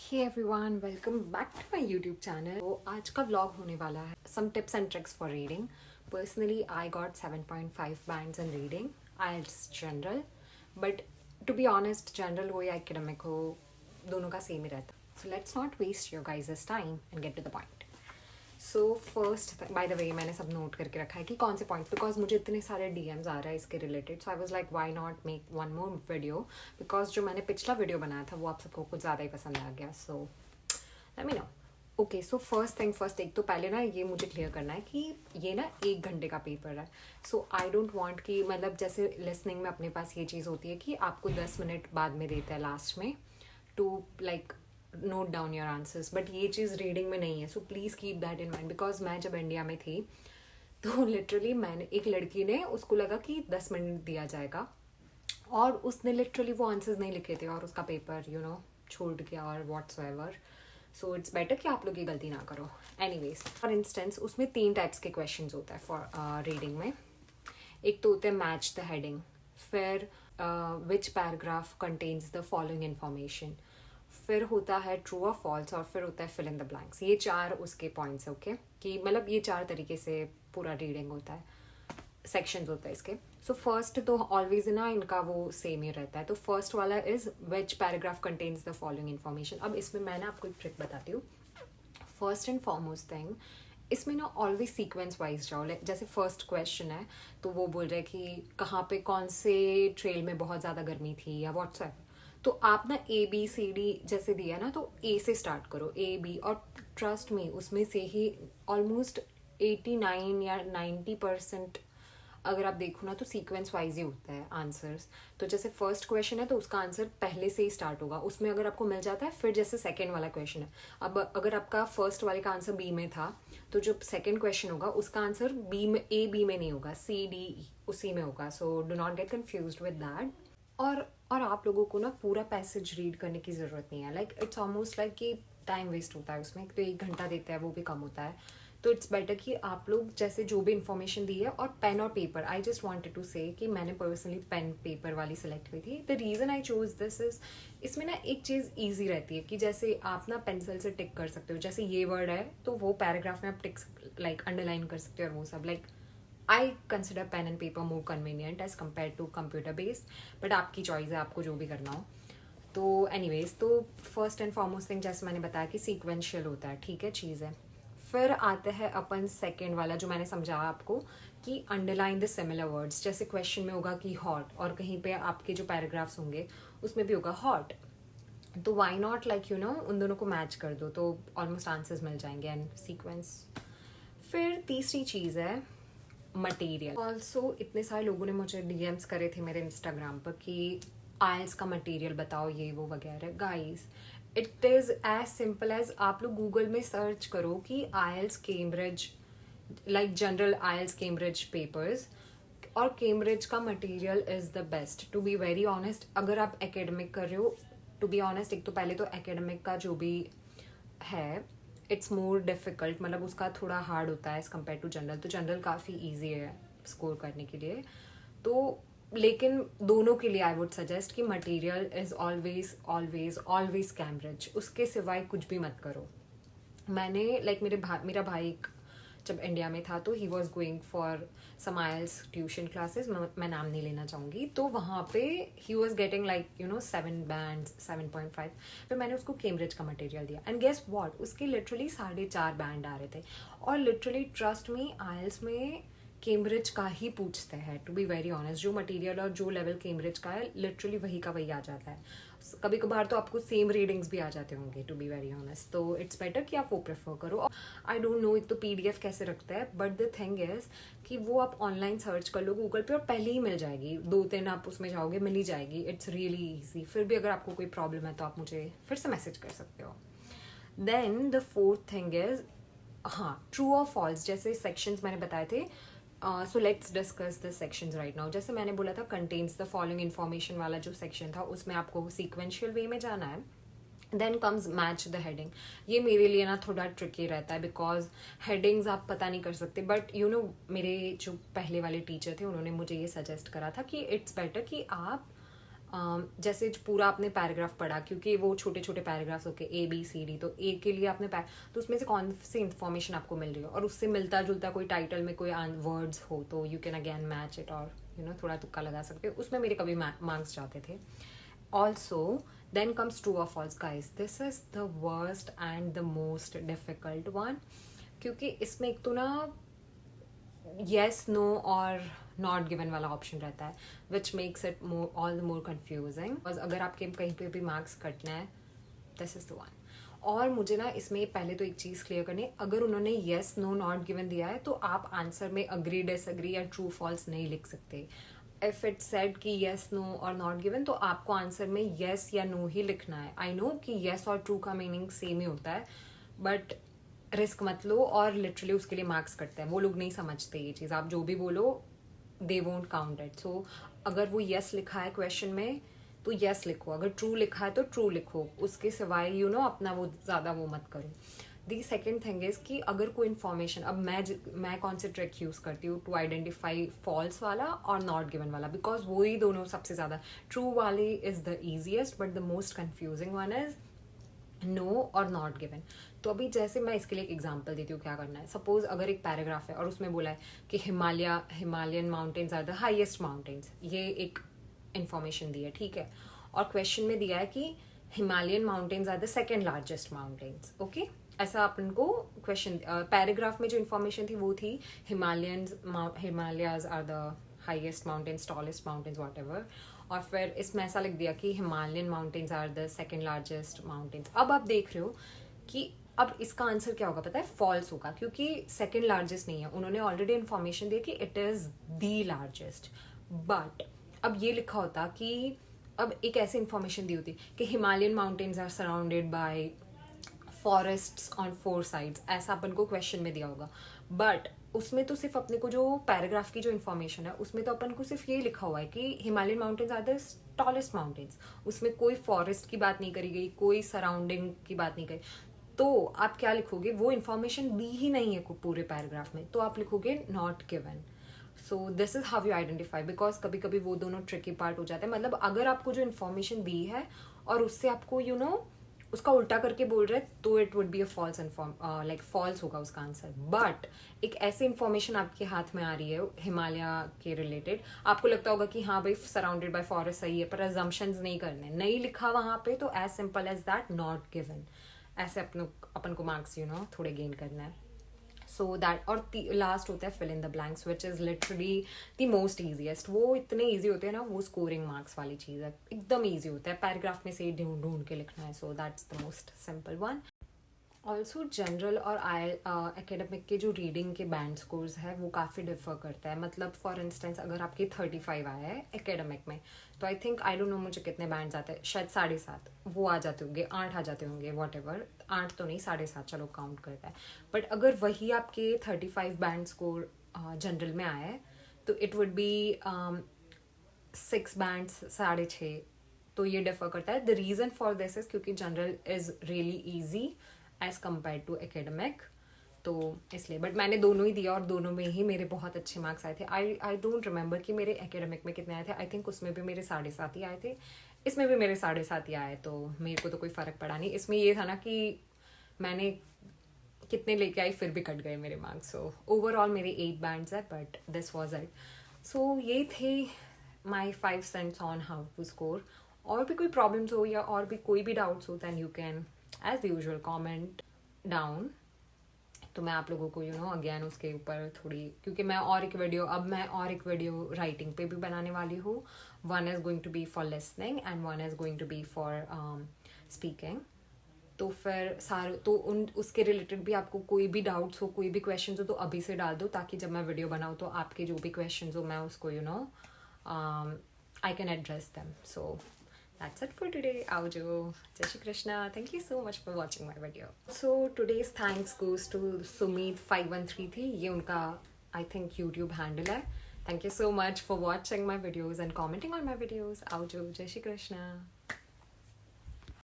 Hey everyone, welcome back to my YouTube channel. तो आज का vlog होने वाला है some tips and tricks for reading. Personally, I got 7.5 bands in reading. IELTS general, but to be honest, general हो या academic हो, दोनों का same ही रहता. So let's not waste your guys' time and get to the point. So first by the way मैंने सब note करके रखा है कि कौन से पॉइंट, बिकॉज मुझे इतने सारे डीएम्स आ रहा है इसके related. So I was like why not make one more video, because जो मैंने पिछला वीडियो बनाया था वो आप सबको कुछ ज़्यादा ही पसंद आ गया. So let me know. Okay, so first thing first, एक तो पहले ना ये मुझे क्लियर करना है कि ये ना 1 घंटे का पेपर है. सो आई डोंट वांट कि मतलब जैसे लिसनिंग में अपने पास ये चीज़ होती है कि आपको 10 मिनट बाद में देता है लास्ट में to like note down your answers, but ये चीज़ रीडिंग में नहीं है. So please keep that in mind, because मैं जब इंडिया में थी तो लिटरली मैंने एक लड़की ने, उसको लगा कि 10 मिनट दिया जाएगा और उसने लिटरली वो आंसर्स नहीं लिखे थे और उसका पेपर छूट गया और what's ever. So it's better कि आप लोग ये गलती ना करो. एनीवेज, फॉर इंस्टेंस उसमें 3 टाइप्स के क्वेश्चन होता है फॉर रीडिंग में. एक तो होते हैं मैच द हेडिंग, फिर which paragraph contains the following information, फिर होता है ट्रू और फॉल्स, और फिर होता है फिल इन द ब्लैंक्स. ये 4 उसके पॉइंट्स है. ओके, कि मतलब ये 4 तरीके से पूरा रीडिंग होता है, सेक्शंस होता है इसके. सो फर्स्ट तो ऑलवेज ना इनका वो सेम ही रहता है. तो फर्स्ट वाला is which paragraph contains the following information. अब इसमें मैं ना आपको एक ट्रिक बताती हूँ. फर्स्ट एंड फॉरमोस्ट थिंग, इसमें ना ऑलवेज सीक्वेंस वाइज जाओ. जैसे फर्स्ट क्वेश्चन है तो वो बोल रहे कि कहाँ पे कौन से ट्रेल में बहुत ज़्यादा गर्मी थी या व्हाट्सएप. तो आप ना ABCD जैसे दिया ना, तो A से स्टार्ट करो, A B, और ट्रस्ट मी उसमें से ही ऑलमोस्ट 89 या 90% अगर आप देखो ना तो सीक्वेंस वाइज ही होता है आंसर्स. तो जैसे फर्स्ट क्वेश्चन है तो उसका आंसर पहले से ही स्टार्ट होगा, उसमें अगर आपको मिल जाता है. फिर जैसे सेकेंड वाला क्वेश्चन है, अब अगर आपका फर्स्ट वाले का आंसर B में था तो जो सेकेंड क्वेश्चन होगा उसका आंसर B में, A B में नहीं होगा, C D उसी में होगा. So do not gate confused with that. और आप लोगों को ना पूरा पैसेज रीड करने की ज़रूरत नहीं है. लाइक इट्स ऑलमोस्ट लाइक कि टाइम वेस्ट होता है उसमें. तो 1 घंटा देता है, वो भी कम होता है. तो इट्स बेटर कि आप लोग जैसे जो भी इन्फॉर्मेशन दी है, और पेन और paper, I just wanted to say कि मैंने पर्सनली पेन पेपर वाली सिलेक्ट की थी. The reason I choose this is, इसमें ना एक चीज़ ईजी रहती है कि जैसे आप ना पेंसिल से टिक कर सकते हो. जैसे ये वर्ड है तो वो पैराग्राफ में आप टिक लाइक अंडरलाइन कर सकते हो, और वो सब. Like I consider pen and paper more convenient as compare to computer based, but आपकी चॉइस है, आपको जो भी करना हो. तो एनीवेज, तो फर्स्ट एंड फॉरमोस्ट थिंग जैसे मैंने बताया कि सीक्वेंशियल होता है, ठीक है, चीज़ है. फिर आते हैं अपन सेकेंड वाला जो मैंने समझा आपको कि अंडरलाइन द सिमिलर वर्ड्स. जैसे क्वेश्चन में होगा कि हॉट, और कहीं पे आपके जो पैराग्राफ्स होंगे उसमें भी होगा हॉट. तो वाई नॉट लाइक उन दोनों को मैच कर दो, तो ऑलमोस्ट आंसर्स मिल जाएंगे एंड सीक्वेंस. फिर तीसरी चीज़ है मटेरियल. ऑल्सो इतने सारे लोगों ने मुझे DMs करे थे मेरे इंस्टाग्राम पर कि आइल्स का मटेरियल बताओ, ये वो वगैरह. Guys, it is as simple as आप लोग गूगल में सर्च करो कि IELTS Cambridge, like general IELTS Cambridge papers, और केम्ब्रिज का material is the best. To be very honest, अगर आप एकेडमिक कर रहे हो, टू बी ऑनेस्ट, एक तो पहले तो एकेडमिक का जो भी है इट्स मोर डिफ़िकल्ट, मतलब उसका थोड़ा हार्ड होता है एज़ कम्पेयर टू जनरल. तो जनरल काफ़ी ईजी है स्कोर करने के लिए. तो लेकिन दोनों के लिए आई वुड सजेस्ट कि material is always always always Cambridge. उसके सिवाय कुछ भी मत करो. मैंने लाइक मेरा भाई जब इंडिया में था तो ही was going for some IELTS tuition classes, मैं नाम नहीं लेना चाहूँगी. तो वहाँ पे ही वॉज गेटिंग लाइक 7 बैंड 7.5. फिर मैंने उसको केम्ब्रिज का मटेरियल दिया, एंड गेस व्हाट, उसके लिटरली 4.5 बैंड आ रहे थे. और लिटरली ट्रस्ट मी, आइल्स में केम्ब्रिज का ही पूछते हैं. टू बी वेरी ऑनेस्ट, जो मटेरियल और जो लेवल केम्ब्रिज का है लिटरली वही का वही आ जाता है. कभी कभार तो आपको सेम रीडिंग्स भी आ जाते होंगे, टू बी वेरी ऑनेस्ट. तो इट्स बेटर कि आप वो प्रेफर करो. आई डोंट नो एक तो PDF कैसे रखता है, बट द थिंग इज कि वो आप ऑनलाइन सर्च कर लो गूगल पे और पहले ही मिल जाएगी. 2-3 आप उसमें जाओगे, मिल ही जाएगी. It's really easy. फिर भी अगर आपको कोई प्रॉब्लम है तो आप मुझे फिर से मैसेज कर सकते हो. Then the fourth thing is, हाँ, ट्रू और फॉल्स जैसे सेक्शंस मैंने बताए थे. So let's discuss the sections right now. जैसे मैंने बोला था कंटेन्स द फॉलोइंग इन्फॉर्मेशन वाला जो सेक्शन था, उसमें आपको सीक्वेंशियल वे में जाना है. Then comes match the heading. ये मेरे लिए ना थोड़ा ट्रिकी रहता है, बिकॉज हेडिंग्स आप पता नहीं कर सकते. बट मेरे जो पहले वाले टीचर थे उन्होंने मुझे ये सजेस्ट करा था कि इट्स बेटर कि आप जैसे जो पूरा आपने पैराग्राफ पढ़ा, क्योंकि वो छोटे छोटे पैराग्राफ्स होके ABCD, तो ए के लिए आपने तो उसमें से कौन सी इन्फॉर्मेशन आपको मिल रही हो और उससे मिलता जुलता कोई टाइटल में कोई वर्ड्स हो तो you can again match it, और थोड़ा तुक्का लगा सकते हो। उसमें मेरे कभी मार्क्स जाते थे। ऑल्सो देन कम्स ट्रू और false. Guys, this is the worst and the most difficult one, क्योंकि इसमें एक तो ना yes, no और नॉट गिवन वाला ऑप्शन रहता है, which makes it more all the more confusing. बस अगर आपके कहीं पे भी मार्क्स कटना है, दिस इज द वन। और मुझे ना इसमें पहले तो एक चीज़ क्लियर करनी है, अगर उन्होंने येस नो नॉट गिवन दिया है तो आप आंसर में अग्री डिसअग्री या ट्रू फॉल्स नहीं लिख सकते। इफ इट सेड कि येस नो और नॉट गिवन, तो आपको आंसर में येस या नो ही लिखना है। आई नो कि येस और ट्रू का मीनिंग सेम ही होता है, बट रिस्क मत लो और लिटरली उसके लिए मार्क्स कटते हैं। वो लोग नहीं समझते ये चीज़, आप जो भी बोलो दे वोंट काउंट इट। सो अगर वो येस लिखा है क्वेश्चन में तो येस लिखो, अगर ट्रू लिखा है तो ट्रू लिखो, उसके सिवाय अपना वो ज़्यादा वो मत करो। दी सेकेंड थिंग इज कि अगर कोई इन्फॉर्मेशन, अब मैं कौन से ट्रिक यूज़ करती हूँ टू आइडेंटिफाई फॉल्स वाला और नॉट गिवन वाला, बिकॉज वो ही दोनों सबसे ज़्यादा, ट्रू वाले is the easiest but the most confusing one is no और नॉट गिवन। तो अभी जैसे मैं इसके लिए एक एग्जांपल देती हूँ क्या करना है। सपोज अगर एक पैराग्राफ है और उसमें बोला है कि Himalayan mountains are the highest mountains, ये एक इन्फॉर्मेशन दी है, ठीक है। और क्वेश्चन में दिया है कि Himalayan mountains are the second largest mountains, okay. ऐसा अपन को क्वेश्चन, पैराग्राफ में जो इन्फॉर्मेशन थी वो थी Himalayas are the highest mountains, tallest mountains, whatever. और फिर इसमें ऐसा लिख दिया कि Himalayan mountains are the second largest mountains. अब आप देख रहे हो कि अब इसका आंसर क्या होगा पता है, फॉल्स होगा, क्योंकि सेकेंड लार्जेस्ट नहीं है। उन्होंने ऑलरेडी इन्फॉर्मेशन दी कि it is the largest, but अब ये लिखा होता कि अब एक ऐसी इन्फॉर्मेशन दी होती कि Himalayan mountains are surrounded by forests on 4 sides, ऐसा अपन को क्वेश्चन में दिया होगा। बट उसमें तो सिर्फ अपने को जो पैराग्राफ की जो इन्फॉर्मेशन है उसमें तो अपन को सिर्फ ये लिखा हुआ है कि Himalayan mountains are the tallest mountains, उसमें कोई फॉरेस्ट की बात नहीं करी गई, कोई सराउंडिंग की बात नहीं करी। तो आप क्या लिखोगे, वो इन्फॉर्मेशन दी ही नहीं है पूरे पैराग्राफ में, तो आप लिखोगे not given. So this is how you identify, because कभी कभी वो दोनों ट्रिकी पार्ट हो जाते हैं। मतलब अगर आपको जो इन्फॉर्मेशन दी है और उससे आपको उसका उल्टा करके बोल रहे हैं तो it would be a false like false होगा उसका आंसर। बट एक ऐसी इन्फॉर्मेशन आपके हाथ में आ रही है हिमालय के रिलेटेड, आपको लगता होगा कि हाँ भाई सराउंडेड बाय फॉरेस्ट सही है, पर अजम्पशंस नहीं करने, नहीं लिखा वहां पे, तो as simple as that not given. ऐसे अपन को मार्क्स थोड़े गेन करना है। सो दैट, और लास्ट होता है fill in the blanks, which is literally the most easiest. वो इतने ईजी होते हैं ना, वो स्कोरिंग मार्क्स वाली चीज़ है, एकदम ईजी होता है, पैराग्राफ में से ढूंढ के लिखना है। So that's the most simple one. Also general और एकेडमिक के जो रीडिंग के बैंड स्कोर्स है वो काफ़ी डिफर करता है। मतलब फॉर इंस्टेंस अगर आपके 35 आया है एकेडमिक में, तो I think, I don't know मुझे कितने बैंड्स आते हैं, शायद 7.5 वो आ जाते होंगे, 8 आ जाते होंगे, वॉट एवर, 8 तो नहीं 7.5 चलो काउंट करता है। बट अगर वही आपके 35 बैंड स्कोर जनरल में आया है तो इट वुड बी 6 बैंड्स 6.5। तो ये डिफर करता है। The reason for this is क्योंकि general is really easy as compare to academic, तो इसलिए। बट मैंने दोनों ही दिया और दोनों में ही मेरे बहुत अच्छे मार्क्स आए थे। आई डोंट रिमेंबर कि मेरे एकेडमिक में कितने आए थे। आई थिंक उसमें भी मेरे 7.5 ही आए थे, इसमें भी मेरे 7.5 ही आए, तो मेरे को तो कोई फ़र्क पड़ा नहीं। इसमें ये था ना कि मैंने कितने लेके आई फिर भी कट गए मेरे मार्क्स। सो ओवरऑल मेरे 8 बैंड्स है, but this was it. So ये थे my 5 cents on how to score. और भी कोई प्रॉब्लम्स हो या और भी कोई भी डाउट्स हो, then you can as usual comment down. तो मैं आप लोगों को अगेन उसके ऊपर थोड़ी, क्योंकि मैं और एक वीडियो राइटिंग पे भी बनाने वाली हूँ। One is going to be for listening and one is going to be for speaking. तो फिर सारे तो उसके रिलेटेड भी आपको कोई भी डाउट्स हो, कोई भी क्वेश्चन हो, तो अभी से डाल दो, ताकि जब मैं वीडियो बनाऊँ तो आपके जो भी क्वेश्चन हो मैं उसको I can address them. So that's it for today. Aujo. Jai Shri Krishna. Thank you so much for watching my video. So today's thanks goes to Sumit5133. ये उनका I think YouTube handle है. Thank you so much for watching my videos and commenting on my videos. Aujo. Jai Shri Krishna.